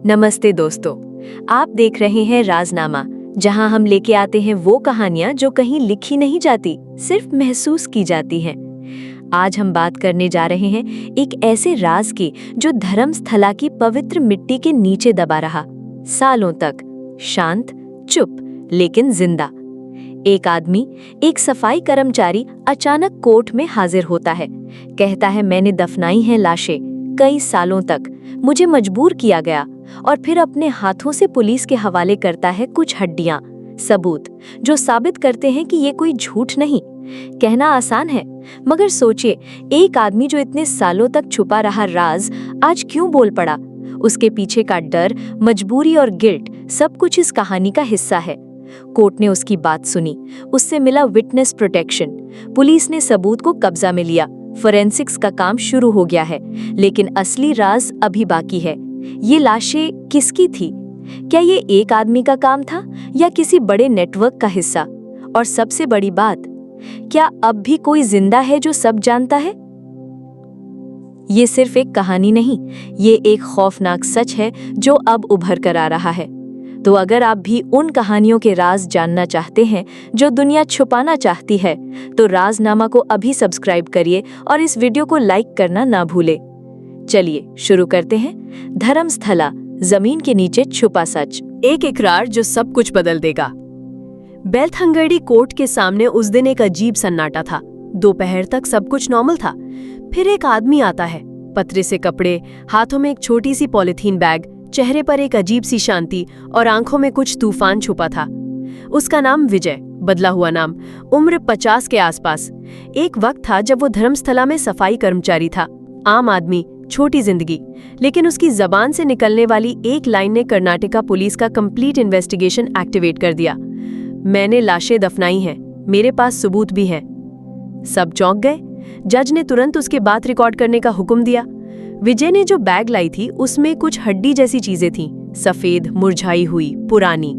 नमस्ते दोस्तों, आप देख रहे हैं राजनामा, जहां हम लेके आते हैं वो कहानियां जो कहीं लिखी नहीं जाती, सिर्फ महसूस की जाती हैं। आज हम बात करने जा रहे हैं एक ऐसे राज की जो धर्मस्थला की पवित्र मिट्टी के नीचे दबा रहा, सालों तक, शांत, चुप, लेकिन जिंदा। एक आदमी, एक सफाई कर्मचारी अचानक कोर्ट में हाजिर होता है। कहता है, मैंने दफनाई हैं लाशें कई सालों तक, मुझे मजबूर किया गया। और फिर अपने हाथों से पुलिस के हवाले करता है कुछ हड्डियां, सबूत जो साबित करते हैं कि ये कोई झूठ नहीं। कहना आसान है, मगर सोचिए, एक आदमी जो इतने सालों तक छुपा रहा राज आज क्यों बोल पड़ा। उसके पीछे का डर, मजबूरी और गिल्ट, सब कुछ इस कहानी का हिस्सा है। कोर्ट ने उसकी बात सुनी, उससे मिला विटनेस प्रोटेक्शन, पुलिस ने सबूत को कब्जा में लिया, फोरेंसिक्स का काम शुरू हो गया है। लेकिन असली राज अभी बाकी है। ये लाशें किसकी थी? क्या ये एक आदमी का काम था या किसी बड़े नेटवर्क का हिस्सा? और सबसे बड़ी बात, क्या अब भी कोई जिंदा है जो सब जानता है? ये सिर्फ एक कहानी नहीं, ये एक खौफनाक सच है जो अब उभर कर आ रहा है। तो अगर आप भी उन कहानियों के राज जानना चाहते हैं जो दुनिया छुपाना चाहती है, तो राजनामा को अभी सब्सक्राइब करिए और इस वीडियो को लाइक करना ना भूले। चलिए शुरू करते हैं। धर्मस्थला, जमीन के नीचे छुपा सच। एक इकरार जो सब कुछ बदल देगा। बेलथंगड़ी कोर्ट के सामने उस दिन एक अजीब सन्नाटा था। दोपहर तक सब कुछ नॉर्मल था। फिर एक आदमी आता है, पतरे से कपड़े, हाथों में एक छोटी सी पॉलिथीन बैग, चेहरे पर एक अजीब सी शांति और आंखों में कुछ तूफान छुपा था। उसका नाम विजय, बदला हुआ नाम, उम्र 50 के आसपास। एक वक्त था जब वो धर्मस्थला में सफाई कर्मचारी था। आम आदमी, छोटी जिंदगी, लेकिन उसकी जबान से निकलने वाली एक लाइन ने कर्नाटका पुलिस का कंप्लीट इन्वेस्टिगेशन एक्टिवेट कर दिया। मैंने लाशें दफनाई हैं, मेरे पास सबूत भी हैं। सब चौंक गए। जज ने तुरंत उसके बात रिकॉर्ड करने का हुक्म दिया। विजय ने जो बैग लाई थी उसमें कुछ हड्डी जैसी चीजें थीं, सफेद, मुरझाई हुई, पुरानी।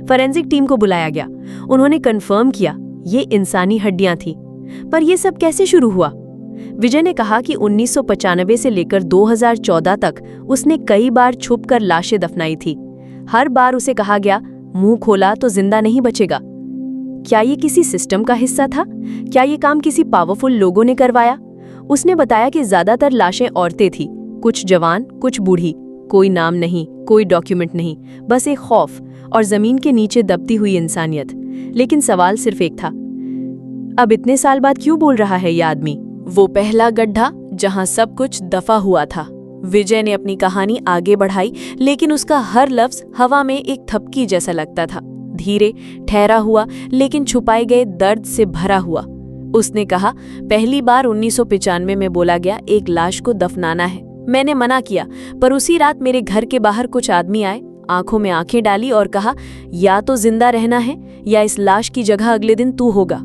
फोरेंसिक टीम को बुलाया गया। उन्होंने कंफर्म किया ये इंसानी हड्डियां थीं। पर यह सब कैसे शुरू हुआ? विजय ने कहा कि 1995 से लेकर 2014 तक उसने कई बार छुपकर लाशें दफनाई थी। हर बार उसे कहा गया, मुंह खोला तो जिंदा नहीं बचेगा। क्या ये किसी सिस्टम का हिस्सा था? क्या ये काम किसी पावरफुल लोगों ने करवाया? उसने बताया कि ज्यादातर लाशें औरतें थीं, कुछ जवान, कुछ बूढ़ी। कोई नाम नहीं, कोई डॉक्यूमेंट नहीं, बस एक खौफ और जमीन के नीचे दबती हुई इंसानियत। लेकिन सवाल सिर्फ एक था, अब इतने साल बाद क्यों बोल रहा है ये आदमी? वो पहला गड्ढा जहां सब कुछ दफा हुआ था। विजय ने अपनी कहानी आगे बढ़ाई, लेकिन उसका हर लफ्ज हवा में एक थपकी जैसा लगता था, धीरे, ठहरा हुआ, लेकिन छुपाए गए दर्द से भरा हुआ। उसने कहा, पहली बार 1995 में बोला गया एक लाश को दफनाना है। मैंने मना किया, पर उसी रात मेरे घर के बाहर कुछ आदमी आए, आंखों में आंखें डाली और कहा, या तो जिंदा रहना है या इस लाश की जगह अगले दिन तू होगा।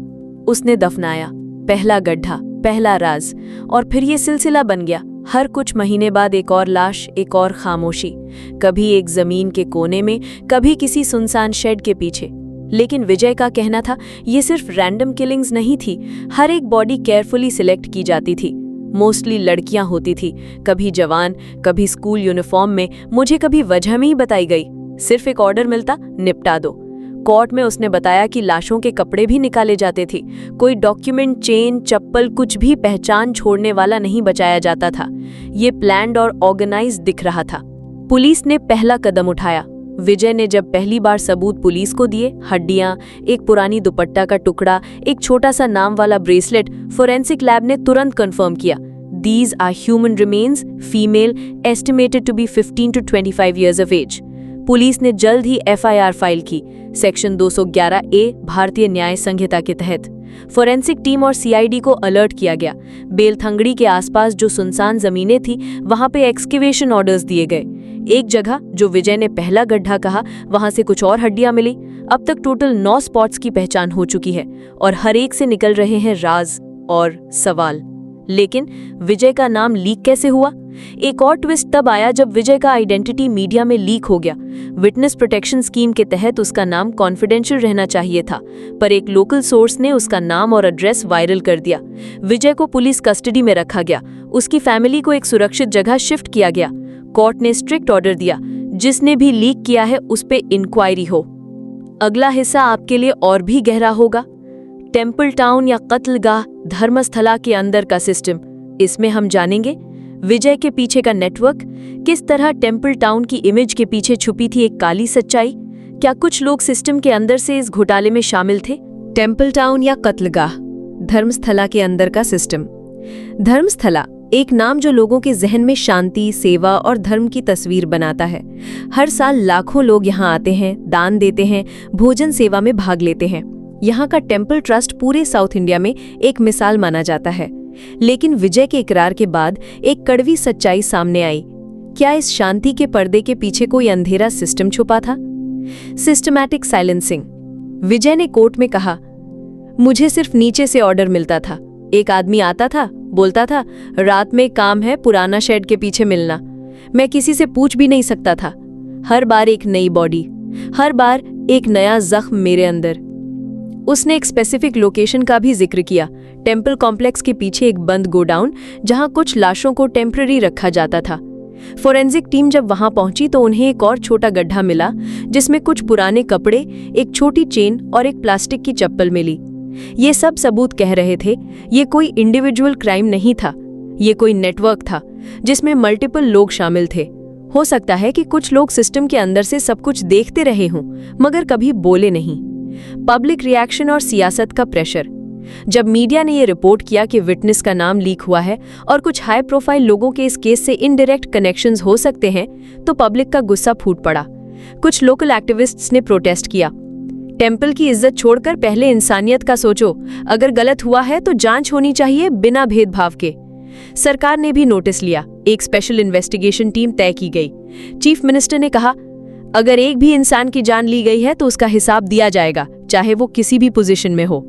उसने दफनाया, पहला गड्ढा, पहला राज, और फिर ये सिलसिला बन गया। हर कुछ महीने बाद एक और लाश, एक और खामोशी, कभी एक जमीन के कोने में, कभी किसी सुनसान शेड के पीछे। लेकिन विजय का कहना था, ये सिर्फ रैंडम किलिंग्स नहीं थी। हर एक बॉडी केयरफुली सिलेक्ट की जाती थी। मोस्टली लड़कियां होती थी, कभी जवान, कभी स्कूल यूनिफॉर्म में। मुझे कभी वजह नहीं बताई गई, सिर्फ एक ऑर्डर मिलता, निपटा दो। कोर्ट में उसने बताया कि लाशों के कपड़े भी निकाले जाते थे। कोई डॉक्यूमेंट, चेन, चप्पल, कुछ भी पहचान छोड़ने वाला नहीं बचाया जाता था। ये प्लान्ड और ऑर्गेनाइज दिख रहा था। पुलिस ने पहला कदम उठाया। विजय ने जब पहली बार सबूत पुलिस को दिए, हड्डियां, एक पुरानी दुपट्टा का टुकड़ा, एक छोटा सा नाम वाला ब्रेसलेट, फोरेंसिक लैब ने तुरंत कंफर्म किया, these are human remains, female, estimated to be 15 to 25 years of age। Police ने जल्द ही एफआईआर फाइल की, सेक्शन 211A भारतीय न्याय संहिता के तहत। फोरेंसिक टीम और सीआईडी को अलर्ट किया गया। बेलथंगड़ी के आसपास जो सुनसान जमीनें थी, वहां पे एक्सकेवेशन ऑर्डर्स दिए गए। एक जगह जो विजय ने पहला गड्ढा कहा, वहां से कुछ और हड्डियां मिली। अब तक टोटल 9 स्पॉट्स की पहचान हो चुकी है और हर एक से निकल रहे हैं राज और सवाल। लेकिन विजय का नाम लीक कैसे हुआ? एक और ट्विस्ट तब आया जब विजय का आइडेंटिटी मीडिया में लीक हो गया। विटनेस प्रोटेक्शन स्कीम के तहत उसका नाम कॉन्फिडेंशियल रहना चाहिए था, पर एक लोकल सोर्स ने उसका नाम और एड्रेस वायरल कर दिया। विजय को पुलिस कस्टडी में रखा गया। उसकी फैमिली को एक सुरक्षित जगह शिफ्ट किया गया। कोर्ट ने स्ट्रिक्ट ऑर्डर दिया, जिसने भी लीक किया है उस पे इंक्वायरी हो। अगला हिस्सा आपके लिए और भी गहरा होगा। टेम्पल टाउन या कत्लगाह धर्मस्थला के अंदर का सिस्टम। इसमें हम जानेंगे विजय के पीछे का नेटवर्क, किस तरह टेम्पल टाउन की इमेज के पीछे छुपी थी एक काली सच्चाई, क्या कुछ लोग सिस्टम के अंदर से इस घोटाले में शामिल थे। टेम्पल टाउन या कत्लगाह धर्मस्थला के अंदर का सिस्टम। धर्मस्थला एक नाम जो लोगों के जहन में शांति, सेवा और धर्म की तस्वीर बनाता है। हर साल लाखों लोग यहाँ आते हैं, दान देते हैं, भोजन सेवा में भाग लेते हैं। यहाँ का टेम्पल ट्रस्ट पूरे साउथ इंडिया में एक मिसाल माना जाता है। लेकिन विजय के इकरार के बाद एक कड़वी सच्चाई सामने आई। क्या इस शांति के पर्दे के पीछे कोई अंधेरा सिस्टम छुपा था? Systematic silencing. विजय ने कोर्ट में कहा, मुझे सिर्फ नीचे से ऑर्डर मिलता था। एक आदमी आता था, बोलता था रात में काम है, पुराना शेड के पीछे मिलना। मैं किसी से पूछ भी नहीं सकता था। हर बार एक नई बॉडी, हर बार एक नया जख्म मेरे अंदर। उसने एक स्पेसिफिक लोकेशन का भी जिक्र किया, टेम्पल कॉम्प्लेक्स के पीछे एक बंद गोडाउन जहां कुछ लाशों को टेम्पररी रखा जाता था। फोरेंसिक टीम जब वहां पहुंची तो उन्हें एक और छोटा गड्ढा मिला जिसमें कुछ पुराने कपड़े, एक छोटी चेन और एक प्लास्टिक की चप्पल मिली। ये सब सबूत कह रहे थे ये कोई इंडिविजुअल क्राइम नहीं था, ये कोई नेटवर्क था जिसमें मल्टीपल लोग शामिल थे। हो सकता है कि कुछ लोग सिस्टम के अंदर से सब कुछ देखते रहे हों मगर कभी बोले नहीं। पब्लिक रिएक्शन और सियासत का प्रेशर। जब मीडिया ने ये रिपोर्ट किया कि विटनेस का नाम लीक हुआ है और कुछ हाई प्रोफाइल लोगों के इस केस से इनडायरेक्ट कनेक्शंस हो सकते हैं, तो पब्लिक का गुस्सा फूट पड़ा। कुछ लोकल एक्टिविस्ट्स ने प्रोटेस्ट किया, टेम्पल की इज्जत छोड़कर पहले इंसानियत का सोचो, अगर गलत हुआ है तो जांच होनी चाहिए बिना भेदभाव के। सरकार ने भी नोटिस लिया, एक स्पेशल इन्वेस्टिगेशन टीम तय की गई। चीफ मिनिस्टर ने कहा, अगर एक भी इंसान की जान ली गई है तो उसका हिसाब दिया जाएगा, चाहे वो किसी भी पोजीशन में हो।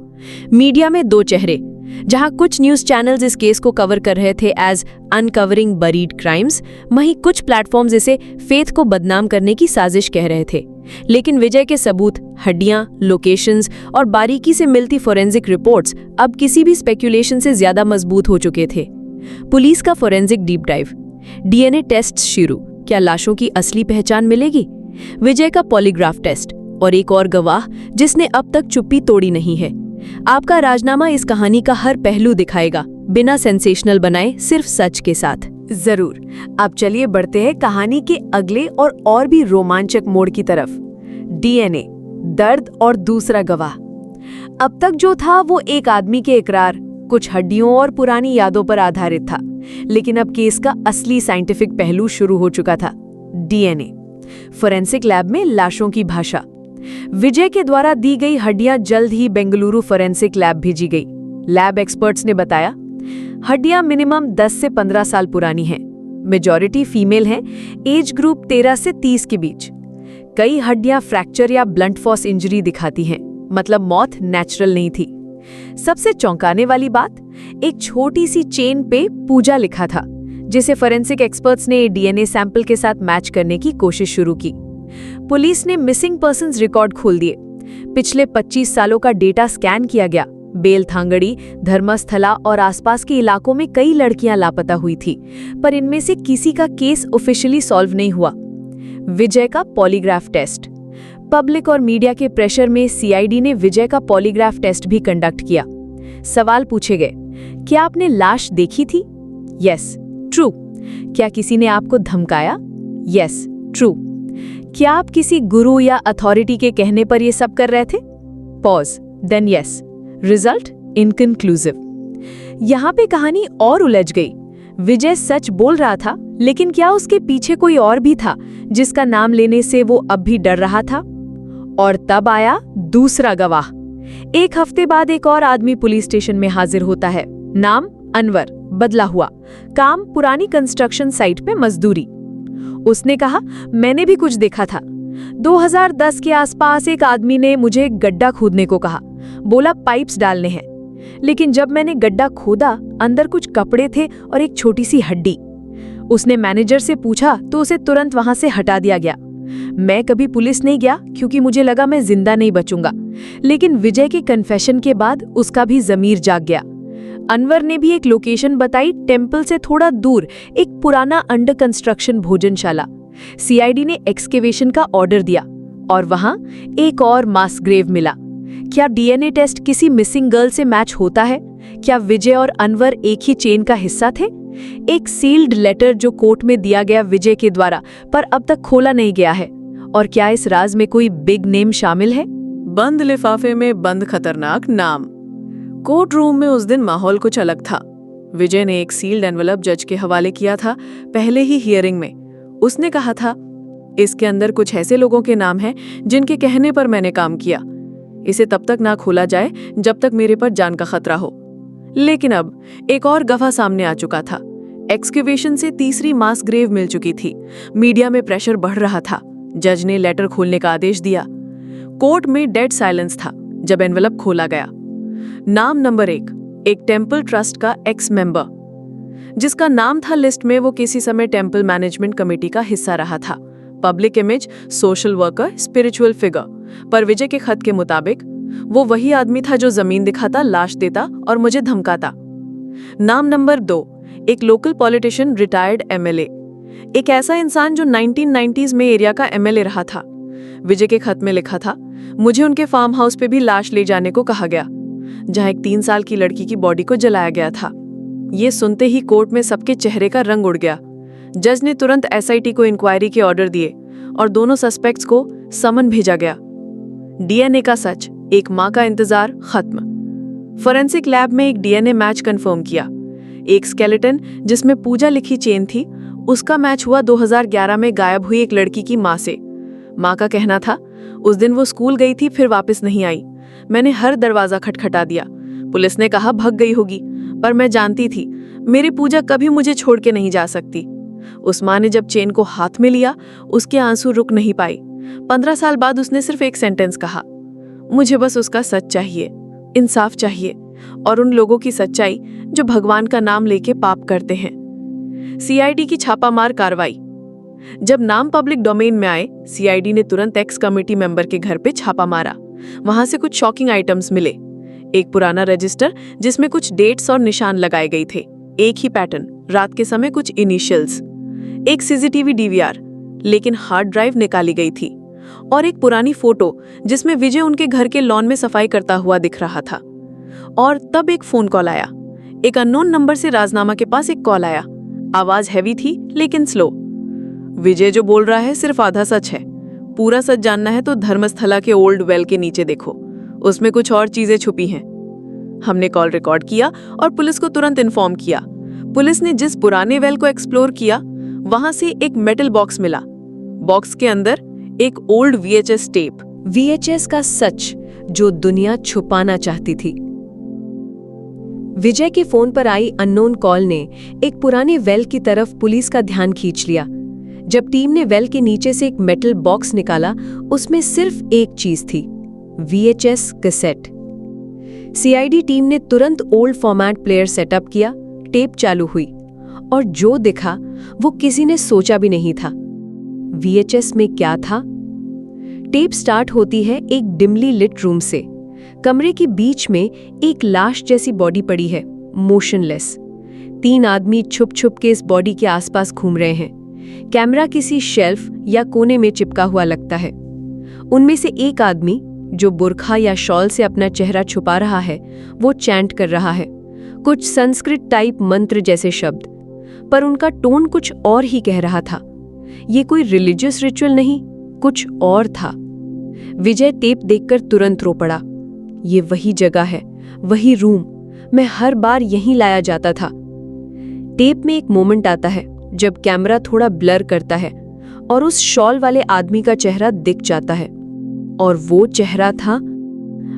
मीडिया में दो चेहरे, जहां कुछ न्यूज चैनल्स इस केस को कवर कर रहे थे एज अनकवरिंग बरीड क्राइम्स, वहीं कुछ प्लेटफॉर्म्स इसे फेथ को बदनाम करने की साजिश कह रहे थे। लेकिन विजय के सबूत, हड्डियां, लोकेशंस और बारीकी से मिलती फोरेंसिक रिपोर्ट्स अब किसी भी स्पेक्यूलेशन से ज्यादा मजबूत हो चुके थे। पुलिस का forensic deep dive, DNA test शुरू, क्या लाशों की असली पहचान मिलेगी? विजय का पॉलीग्राफ टेस्ट और एक और गवाह जिसने अब तक चुप्पी तोड़ी नहीं है। आपका राजनामा इस कहानी का हर पहलू दिखाएगा, बिना सेंसेशनल बनाए, सिर्फ सच के साथ। जरूर। अब चलिए बढ़ते हैं कहानी के अगले और भी रोमांचक मोड़ की तरफ। डीएनए, दर्द और दूसरा गवाह। अब तक जो था वो एक आदमी के इकरार, कुछ हड्डियों और पुरानी यादों पर आधारित था, लेकिन अब केस का असली साइंटिफिक पहलू शुरू हो चुका था। डीएनए, फोरेंसिक लैब में लाशों की भाषा। विजय के द्वारा दी गई हड्डियां जल्द ही बेंगलुरु फोरेंसिक लैब भेजी गई। लैब एक्सपर्ट्स ने बताया, हड्डियां मिनिमम 10 से 15 साल पुरानी हैं, मेजॉरिटी फीमेल हैं, एज ग्रुप 13 से 30 के बीच। कई हड्डियां फ्रैक्चर या ब्लंट फॉर्स इंजरी दिखाती हैं, मतलब मौत नेचुरल नहीं थी। सबसे चौंकाने वाली बात, एक छोटी सी चेन पे पूजा लिखा था, जिसे फोरेंसिक एक्सपर्ट्स ने डीएनए सैंपल के साथ मैच करने की कोशिश शुरू की। पुलिस ने मिसिंग पर्सन्स रिकॉर्ड खोल दिए। पिछले 25 सालों का डेटा स्कैन किया गया। बेलथांगड़ी, धर्मस्थला और आसपास के इलाकों में कई लड़कियां लापता हुई थी, पर इनमें से किसी का केस ऑफिशियली सॉल्व नहीं हुआ। विजय का पॉलीग्राफ टेस्ट। पब्लिक और मीडिया के प्रेशर में सीआईडी ने विजय का पॉलीग्राफ टेस्ट भी कंडक्ट किया। सवाल पूछे गए, क्या आपने लाश देखी थी? Yes, true. क्या किसी ने आपको धमकाया? Yes, true. क्या आप किसी गुरु या अथॉरिटी के कहने पर यह सब कर रहे थे? Pause, then yes. Result inconclusive. यहां पे कहानी और उलझ गई। विजय सच बोल रहा था, लेकिन क्या उसके पीछे कोई और भी था जिसका नाम लेने से वो अब भी डर रहा था? और तब आया दूसरा गवाह। एक हफ्ते बाद एक और आदमी पुलिस स्टेशन में हाजिर होता है। नाम अनवर, बदला हुआ, काम पुरानी कंस्ट्रक्शन साइट पे मजदूरी। उसने कहा, मैंने भी कुछ देखा था। 2010 के आसपास एक आदमी ने मुझे गड्ढा खोदने को कहा, बोला पाइप्स डालने हैं। लेकिन जब मैंने गड्ढा खोदा, अंदर कुछ कपड़े थे और एक छोटी सी हड्डी। उसने मैनेजर से पूछा तो उसे तुरंत वहां से हटा दिया गया। मैं कभी पुलिस नहीं गया क्योंकि मुझे लगा मैं जिंदा नहीं बचूंगा, लेकिन विजय के कन्फेशन के बाद उसका भी जमीर जाग गया। अनवर ने भी एक लोकेशन बताई, टेम्पल से थोड़ा दूर एक पुराना अंडर कंस्ट्रक्शन भोजनशाला। सीआईडी ने एक्सकेवेशन का ऑर्डर दिया और वहां एक और मास ग्रेव मिला। क्या डीएनए टेस्ट किसी मिसिंग गर्ल से मैच होता है? क्या विजय और अनवर एक ही चेन का हिस्सा थे? एक सील्ड लेटर जो कोर्ट में दिया गया विजय के द्वारा, पर अब तक खोला नहीं गया है। और क्या इस राज में कोई बिग नेम शामिल है? बंद लिफाफे में बंद खतरनाक नाम। कोर्ट रूम में उस दिन माहौल कुछ अलग था। विजय ने एक सील्ड एनवलप जज के हवाले किया था पहले ही हियरिंग में। उसने कहा था, इसके अंदर कुछ ऐसे लोगों के नाम हैं जिनके कहने पर मैंने काम किया। इसे तब तक ना खोला जाए जब तक मेरे पर जान का खतरा हो। लेकिन अब एक और गवाह सामने आ चुका था। एक्सकेवेशन से तीसरी मास ग्रेव मिल चुकी थी। मीडिया में प्रेशर बढ़ रहा था। जज ने लेटर खोलने का आदेश दिया। कोर्ट में डेड साइलेंस था जब एनवलप खोला गया। नाम नंबर 1, एक टेंपल ट्रस्ट का एक्स मेंबर, जिसका नाम था लिस्ट में। वो किसी समय टेंपल मैनेजमेंट कमेटी का हिस्सा रहा था। Public image, social worker, spiritual figure. पर विजय के खत के मुताबिक वो वही आदमी था जो जमीन दिखाता, लाश देता और मुझे धमकाता। नाम नंबर 2, एक लोकल पॉलिटिशियन, रिटायर्ड एमएलए, एक ऐसा इंसान जो 1990s में एरिया का एमएलए रहा था। विजय के खत में लिखा था, मुझे उनके फार्म हाउस पे भी लाश ले जाने को कहा गया, जहां एक 3 साल की लड़की की बॉडी को जलाया गया था। ये सुनते ही कोर्ट में सबके चेहरे का रंग उड़ गया। जज ने तुरंत एसआईटी को इंक्वायरी के ऑर्डर दिए और दोनों सस्पेक्ट्स को समन भेजा गया। डीएनए का सच, एक मां का इंतजार खत्म। फोरेंसिक लैब में एक डीएनए मैच कंफर्म किया। एक स्केलेटन जिसमें पूजा लिखी चेन थी, उसका मैच हुआ 2011 में गायब हुई एक लड़की की मां से। मां का कहना था, उस दिन वो स्कूल गई थी, फिर वापस नहीं आई। मैंने हर दरवाजा खटखटा दिया। पुलिस ने कहा भग गई होगी, पर मैं जानती थी मेरी पूजा कभी मुझे छोड़ के नहीं जा सकती। उस मां ने जब चेन को हाथ में लिया, उसके आंसू रुक नहीं पाई। 15 साल बाद उसने सिर्फ एक सेंटेंस कहा, मुझे बस उसका सच चाहिए, इंसाफ चाहिए, और उन लोगों की सच्चाई जो भगवान का नाम लेके पाप करते हैं। सीआईडी की छापामार कार्रवाई। जब नाम पब्लिक डोमेन में आए, सीआईडी ने तुरंत एक्स कमेटी मेंबर के घर पे छापा मारा। वहां से कुछ शॉकिंग आइटम्स मिले। एक पुराना रजिस्टर जिसमें कुछ डेट्स और निशान लगाए गए थे, एक ही पैटर्न, रात के समय कुछ इनिशियल्स। एक सीसीटीवी डीवीआर, लेकिन हार्ड ड्राइव निकाली गई थी, और एक पुरानी फोटो जिसमें विजय उनके घर के लॉन में सफाई करता हुआ दिख रहा था। और तब एक फोन कॉल आया। एक अननोन नंबर से राजनामा के पास एक कॉल आया। आवाज हैवी थी लेकिन स्लो। विजय जो बोल रहा है सिर्फ आधा सच है। पूरा सच जानना है तो धर्मस्थला के ओल्ड वेल के नीचे देखो, उसमें कुछ और चीजें छुपी हैं। हमने कॉल रिकॉर्ड किया और पुलिस को तुरंत इन्फॉर्म किया। पुलिस ने जिस पुराने वेल को एक्सप्लोर किया, वहां से एक मेटल बॉक्स मिला। बॉक्स के अंदर एक ओल्ड वीएचएस टेप। वीएचएस का सच जो दुनिया छुपाना चाहती थी। विजय के फोन पर आई अननोन कॉल ने एक पुराने वेल की तरफ पुलिस का ध्यान खींच लिया। जब टीम ने वेल के नीचे से एक मेटल बॉक्स निकाला, उसमें सिर्फ एक चीज थी, वीएचएस कैसेट। सीआईडी टीम ने तुरंत ओल्ड फॉर्मेट प्लेयर सेटअप किया। टेप चालू हुई और जो दिखा वो किसी ने सोचा भी नहीं था। वीएचएस में क्या था? टेप स्टार्ट होती है एक डिमली लिट रूम से। कमरे के बीच में एक लाश जैसी बॉडी पड़ी है, मोशनलेस। 3 आदमी छुप छुप के इस बॉडी के आसपास घूम रहे हैं। कैमरा किसी शेल्फ या कोने में चिपका हुआ लगता है। उनमें से एक आदमी जो बुरखा या शॉल से अपना चेहरा छुपा रहा है, वो चैंट कर रहा है, कुछ संस्कृत टाइप मंत्र जैसे शब्द, पर उनका टोन कुछ और ही कह रहा था। ये कोई रिलीजियस रिचुअल नहीं, कुछ और था। विजय टेप देखकर तुरंत रो पड़ा। ये वही जगह है, वही रूम, मैं हर बार यहीं लाया जाता था। टेप में एक मोमेंट आता है जब कैमरा थोड़ा ब्लर करता है और उस शॉल वाले आदमी का चेहरा दिख जाता है, और वो चेहरा था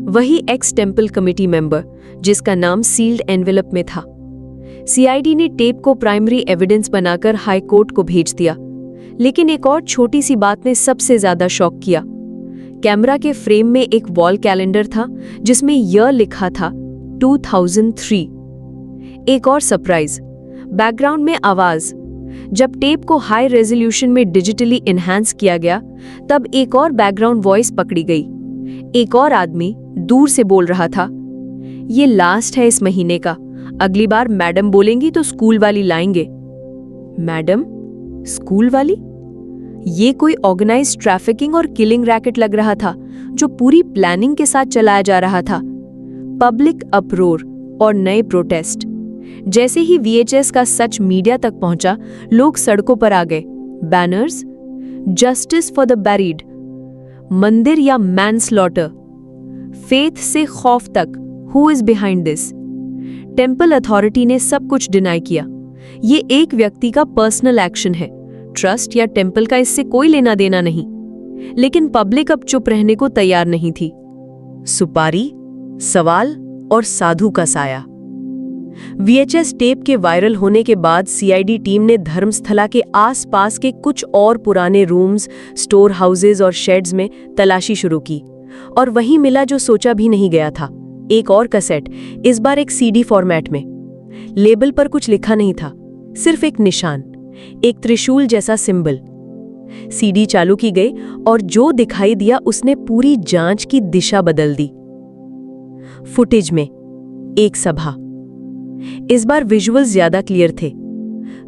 वही एक्स टेंपल कमेटी मेंबर जिसका नाम सील्ड एनवेलप में था। सीआईडी ने टेप को प्राइमरी एविडेंस बनाकर हाई कोर्ट को भेज दिया। लेकिन एक और छोटी सी बात ने सबसे ज्यादा शॉक किया। कैमरा के फ्रेम में एक वॉल कैलेंडर था जिसमें यह लिखा था 2003। एक और सरप्राइज, बैकग्राउंड में आवाज। जब टेप को हाई रेजोल्यूशन में डिजिटली एनहांस किया गया, तब एक और बैकग्राउंड वॉइस पकड़ी गई। एक और आदमी दूर से बोल रहा था, ये लास्ट है इस महीने का, अगली बार मैडम बोलेंगी तो स्कूल वाली लाएंगे। मैडम? स्कूल वाली? ये कोई ऑर्गेनाइज्ड ट्रैफिकिंग और किलिंग रैकेट लग रहा था जो पूरी प्लानिंग के साथ चलाया जा रहा था। पब्लिक अपरोर और नए प्रोटेस्ट। जैसे ही VHS का सच मीडिया तक पहुंचा, लोग सड़कों पर आ गए। Banners, justice for the buried, मंदिर या मैनस्लॉटर, फेथ से खौफ तक, who is behind this. Temple authority ने सब कुछ डिनाई किया। ये एक व्यक्ति का पर्सनल एक्शन है, ट्रस्ट या टेंपल का इससे कोई लेना देना नहीं। लेकिन पब्लिक अब चुप रहने को तैयार नहीं थी। सुपारी, सवाल और साधु का साया। VHS टेप के वायरल होने के बाद CID टीम ने धर्मस्थला के आसपास के कुछ और पुराने रूम्स, स्टोर हाउसेज और शेड्स में तलाशी शुरू की और वहीं मिला जो सोचा भी नहीं गया था। एक और कैसेट, इस बार एक CD फॉर्मेट में। लेबल पर कुछ लिखा नहीं था, सिर्फ एक निशान, एक त्रिशूल जैसा सिंबल। CD चालू की गई और जो दिखाई दिया उसने पूरी जांच की दिशा बदल दी। फुटेज में एक सभा। इस बार विजुअल्स ज्यादा क्लियर थे।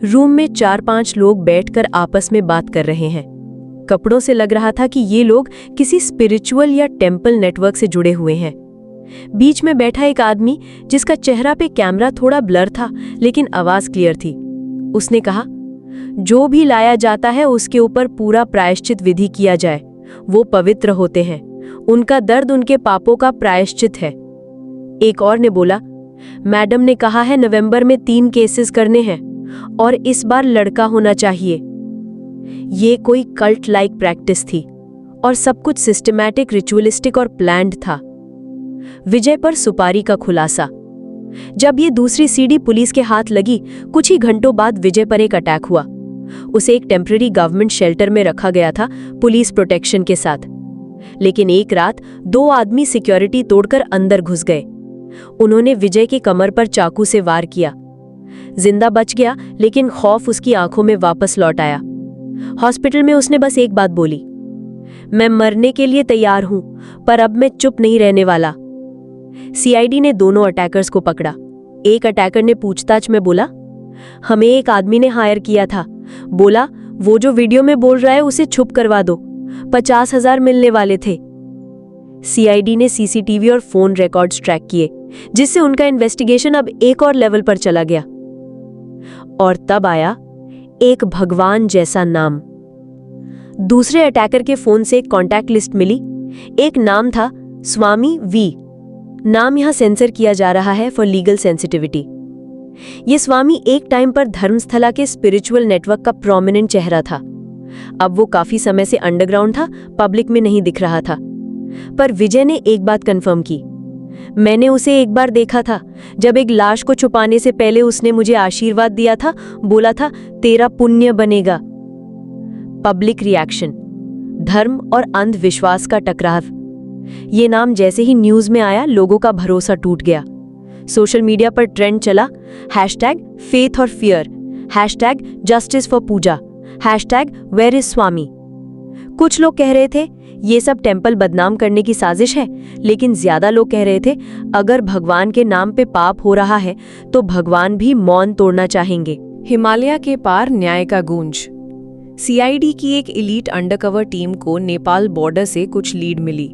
रूम में 4-5 लोग बैठकर आपस में बात कर रहे हैं। कपड़ों से लग रहा था कि ये लोग किसी स्पिरिचुअल या टेंपल नेटवर्क से जुड़े हुए हैं। बीच में बैठा एक आदमी, जिसका चेहरा पे कैमरा थोड़ा ब्लर था लेकिन आवाज क्लियर थी। उसने कहा, जो भी लाया जाता है उसके ऊपर पूरा प्रायश्चित विधि किया जाए। वो पवित्र होते हैं, उनका दर्द उनके पापों का प्रायश्चित है। एक और ने बोला, मैडम ने कहा है नवंबर में 3 केसेस करने हैं और इस बार लड़का होना चाहिए। ये कोई कल्ट लाइक प्रैक्टिस थी और सब कुछ सिस्टमैटिक, रिचुअलिस्टिक और प्लान्ड था। विजय पर सुपारी का खुलासा। जब ये दूसरी CD पुलिस के हाथ लगी, कुछ ही घंटों बाद विजय पर एक अटैक हुआ। उसे एक टेम्पररी गवर्नमेंट शेल्टर में रखा गया था, पुलिस प्रोटेक्शन के साथ। लेकिन एक रात 2 आदमी सिक्योरिटी तोड़कर अंदर घुस गए। उन्होंने विजय की कमर पर चाकू से वार किया। जिंदा बच गया, लेकिन खौफ उसकी आंखों में वापस लौट आया। हॉस्पिटल में उसने बस एक बात बोली, मैं मरने के लिए तैयार हूं, पर अब मैं चुप नहीं रहने वाला। CID ने दोनों अटैकर्स को पकड़ा। एक अटैकर ने पूछताछ में बोला, हमें एक आदमी ने हायर किया था, बोला वो जो वीडियो में बोल रहा है उसे चुप करवा दो, 50,000 मिलने वाले थे। CID ने CCTV और फोन रिकॉर्ड्स ट्रैक किए, जिससे उनका इन्वेस्टिगेशन अब एक और लेवल पर चला गया। और तब आया एक भगवान जैसा नाम। दूसरे अटैकर के फोन से एक कॉन्टैक्ट लिस्ट मिली। एक नाम था स्वामी V। नाम यहां सेंसर किया जा रहा है फॉर लीगल सेंसिटिविटी। ये स्वामी एक टाइम पर धर्मस्थला के स्पिरिचुअल नेटवर्क का प्रोमिनेंट चेहरा था। अब वो काफी समय से अंडरग्राउंड था, पब्लिक में नहीं दिख रहा था। पर विजय ने एक बात कंफर्म की, मैंने उसे एक बार देखा था, जब एक लाश को छुपाने से पहले उसने मुझे आशीर्वाद दिया था, बोला था तेरा पुण्य बनेगा। पब्लिक रिएक्शन, धर्म और अंधविश्वास का टकराव। ये नाम जैसे ही न्यूज में आया, लोगों का भरोसा टूट गया। सोशल मीडिया पर ट्रेंड चला, #फेथ और fear, #justice for Puja, #where is Swami. कुछ लोग कह रहे थे ये सब टेंपल बदनाम करने की साजिश है, लेकिन ज्यादा लोग कह रहे थे अगर भगवान के नाम पे पाप हो रहा है तो भगवान भी मौन तोड़ना चाहेंगे। हिमालय के पार न्याय का गूंज। CID की एक एलीट अंडरकवर टीम को नेपाल बॉर्डर से कुछ लीड मिली।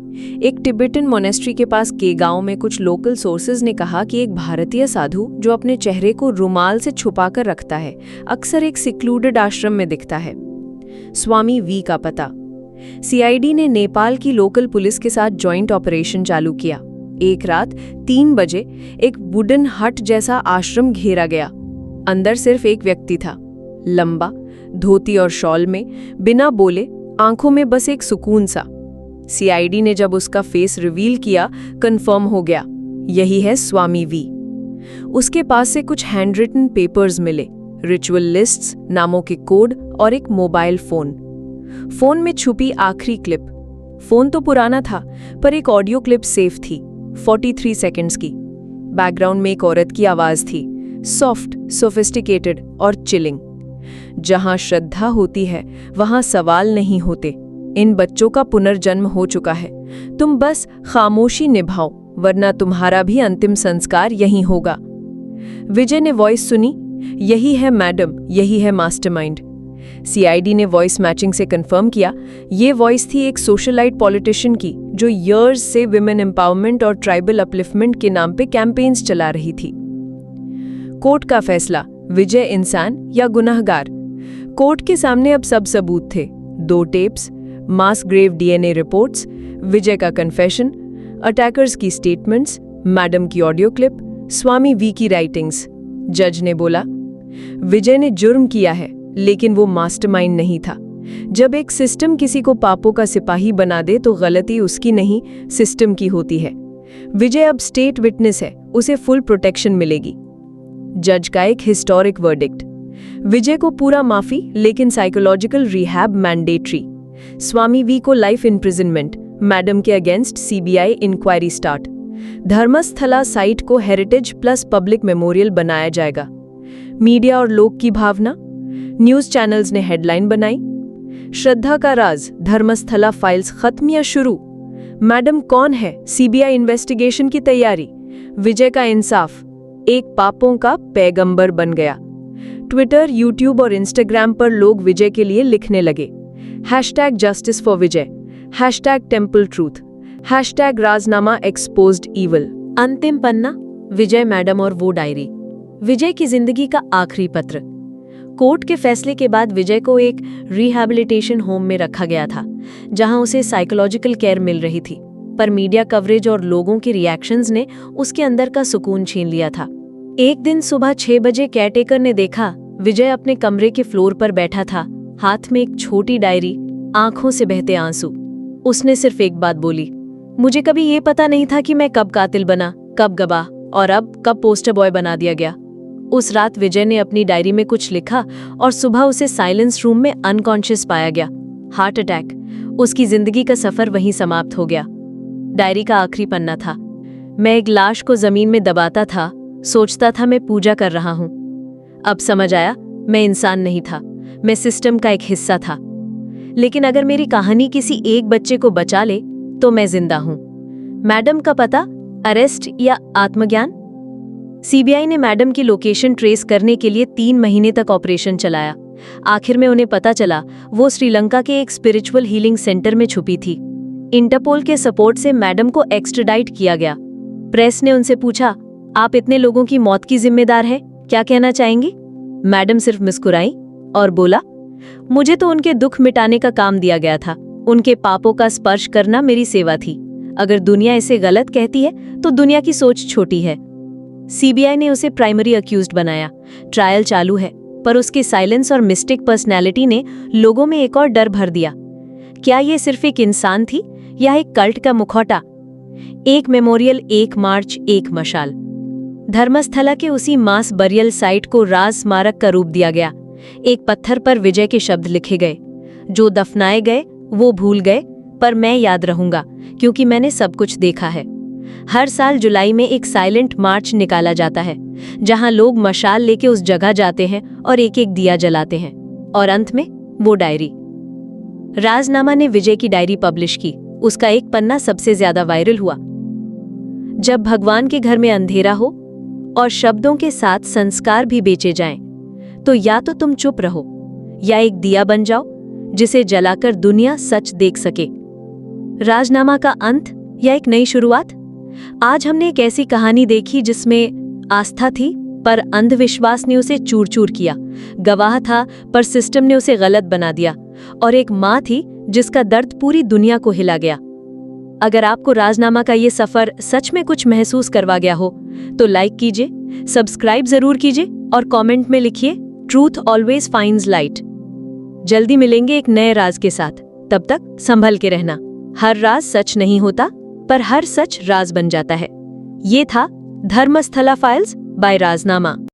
एक तिब्बतन मोनेस्ट्री के पास के गांव में कुछ लोकल सोर्सेज ने कहा कि एक भारतीय साधु जो अपने चेहरे को रुमाल से छुपाकर रखता है, अक्सर एक सिक्लूडेड आश्रम में दिखता है। स्वामी V का पता। CID ने नेपाल की लोकल पुलिस के साथ जॉइंट ऑपरेशन चालू किया। एक रात 3 बजे एक वुडन हट जैसा आश्रम घेरा गया। अंदर सिर्फ एक व्यक्ति था, लंबा, धोती और शॉल में, बिना बोले, आंखों में बस एक सुकून सा। CID ने जब उसका फेस रिवील किया, कंफर्म हो गया, यही है स्वामी V। उसके पास से कुछ हैंडरिटन पेपर्स मिले, रिचुअल लिस्ट्स, नामों के कोड और एक मोबाइल फोन में छुपी आखिरी क्लिप। फोन तो पुराना था, पर एक ऑडियो क्लिप सेफ थी, 43 सेकंड्स की। बैकग्राउंड में एक औरत की आवाज थी, सॉफ्ट, सोफिस्टिकेटेड और चिलिंग। जहां श्रद्धा होती है वहां सवाल नहीं होते। इन बच्चों का पुनर्जन्म हो चुका है, तुम बस खामोशी निभाओ, वरना तुम्हारा भी अंतिम संस्कार यहीं होगा। विजय ने वॉइस सुनी, यही है मैडम, यही है मास्टरमाइंड। सीआईडी ने वॉइस मैचिंग से कंफर्म किया, ये वॉइस थी एक सोशलाइट पॉलिटिशियन की जो ईयर्स से विमेन एम्पावरमेंट और ट्राइबल अपलिफ्टमेंट के नाम पे कैंपेन्स चला रही थी। कोर्ट का फैसला, विजय इंसान या गुनहगार। कोर्ट के सामने अब सब सबूत थे, 2 टेप्स, मास ग्रेव डीएनए रिपोर्ट्स, विजय का कन्फेशन, अटैकर्स की स्टेटमेंट्स, मैडम की ऑडियो क्लिप, स्वामी वी की राइटिंग्स। जज ने बोला, विजय ने जुर्म किया है, लेकिन वो मास्टरमाइंड नहीं था। जब एक सिस्टम किसी को पापों का सिपाही बना दे तो गलती उसकी नहीं, सिस्टम की होती है। विजय अब स्टेट विटनेस है, उसे फुल प्रोटेक्शन मिलेगी। जज का एक हिस्टोरिक वर्डिक्ट, विजय को पूरा माफी लेकिन psychological rehab mandatory. Swami V को लाइफ इम्प्रिजनमेंट, मैडम के against CBI inquiry start. Dharmasthala site को हेरिटेज प्लस पब्लिक मेमोरियल बनाया जाएगा। मीडिया और लोग की भावना, न्यूज चैनल्स ने हेडलाइन बनाई, श्रद्धा का राज, धर्मस्थला फाइल्स खत्म या शुरू। मैडम कौन है, सीबीआई इन्वेस्टिगेशन की तैयारी। विजय का इंसाफ, एक पापों का पैगंबर बन गया। ट्विटर, यूट्यूब और इंस्टाग्राम पर लोग विजय के लिए लिखने लगे, #justice for Vijay, #temple truth, #राजनामा एक्सपोज्ड ईवल। अंतिम पन्ना, विजय मैडम और वो डायरी, विजय की जिंदगी का आखिरी पत्र। कोर्ट के फैसले के बाद विजय को एक रिहैबिलिटेशन होम में रखा गया था, जहां उसे साइकोलॉजिकल केयर मिल रही थी। पर मीडिया कवरेज और लोगों के रिएक्शंस ने उसके अंदर का सुकून छीन लिया था। एक दिन सुबह 6 बजे केयरटेकर ने देखा विजय अपने कमरे के फ्लोर पर बैठा था, हाथ में एक छोटी डायरी, आंखों से बहते आंसू। उसने सिर्फ एक बात बोली, मुझे कभी ये पता नहीं था कि मैं कब कातिल बना, कब गवाह और अब कब पोस्टर बॉय बना दिया गया। उस रात विजय ने अपनी डायरी में कुछ लिखा और सुबह उसे साइलेंस रूम में अनकॉन्शियस पाया गया, हार्ट अटैक। उसकी जिंदगी का सफर वहीं समाप्त हो गया। डायरी का आखिरी पन्ना था, मैं एक लाश को जमीन में दबाता था, सोचता था मैं पूजा कर रहा हूं। अब समझ आया, मैं इंसान नहीं था, मैं सिस्टम का एक हिस्सा था। लेकिन अगर मेरी कहानी किसी एक बच्चे को बचा ले तो मैं जिंदा हूं। मैडम का पता, अरेस्ट या आत्मज्ञान? सीबीआई ने मैडम की लोकेशन ट्रेस करने के लिए 3 महीने तक ऑपरेशन चलाया। आखिर में उन्हें पता चला वो श्रीलंका के एक स्पिरिचुअल हीलिंग सेंटर में छुपी थी। इंटरपोल के सपोर्ट से मैडम को एक्स्ट्राडाइट किया गया। प्रेस ने उनसे पूछा, आप इतने लोगों की मौत की जिम्मेदार है, क्या कहना चाहेंगी? मैडम सिर्फ मुस्कुराई और बोला, मुझे तो उनके दुख मिटाने का काम दिया गया था, उनके पापों का स्पर्श करना मेरी सेवा थी। अगर दुनिया इसे गलत कहती है तो दुनिया की सोच छोटी है। सीबीआई ने उसे प्राइमरी अक्यूज्ड बनाया। ट्रायल चालू है, पर उसके साइलेंस और मिस्टिक पर्सनैलिटी ने लोगों में एक और डर भर दिया। क्या ये सिर्फ एक इंसान थी या एक कल्ट का मुखौटा? एक मेमोरियल, एक मार्च, एक मशाल। धर्मस्थला के उसी मास बरियल साइट को राज स्मारक का रूप दिया गया। एक पत्थर पर विजय के शब्द लिखे गए, जो दफनाए गए वो भूल गए, पर मैं याद रहूंगा क्योंकि मैंने सब कुछ देखा है। हर साल जुलाई में एक साइलेंट मार्च निकाला जाता है, जहां लोग मशाल लेके उस जगह जाते हैं और एक एक दिया जलाते हैं। और अंत में वो डायरी। राजनामा ने विजय की डायरी पब्लिश की। उसका एक पन्ना सबसे ज्यादा वायरल हुआ। जब भगवान के घर में अंधेरा हो और शब्दों के साथ संस्कार भी बेचे जाएं, तो या तो तुम चुप रहो या एक दिया बन जाओ जिसे जलाकर दुनिया सच देख सके। राजनामा का अंत या एक नई शुरुआत? आज हमने एक ऐसी कहानी देखी जिसमें आस्था थी पर अंधविश्वास ने उसे चूर चूर किया, गवाह था पर सिस्टम ने उसे गलत बना दिया, और एक माँ थी जिसका दर्द पूरी दुनिया को हिला गया। अगर आपको राजनामा का ये सफर सच में कुछ महसूस करवा गया हो तो लाइक कीजिए, सब्सक्राइब जरूर कीजिए और कमेंट में लिखिए, ट्रूथ ऑलवेज फाइंड्स लाइट। जल्दी मिलेंगे एक नए राज के साथ, तब तक संभल के रहना। हर राज सच नहीं होता, पर हर सच राज बन जाता है। ये था धर्मस्थला फाइल्स बाय राजनामा।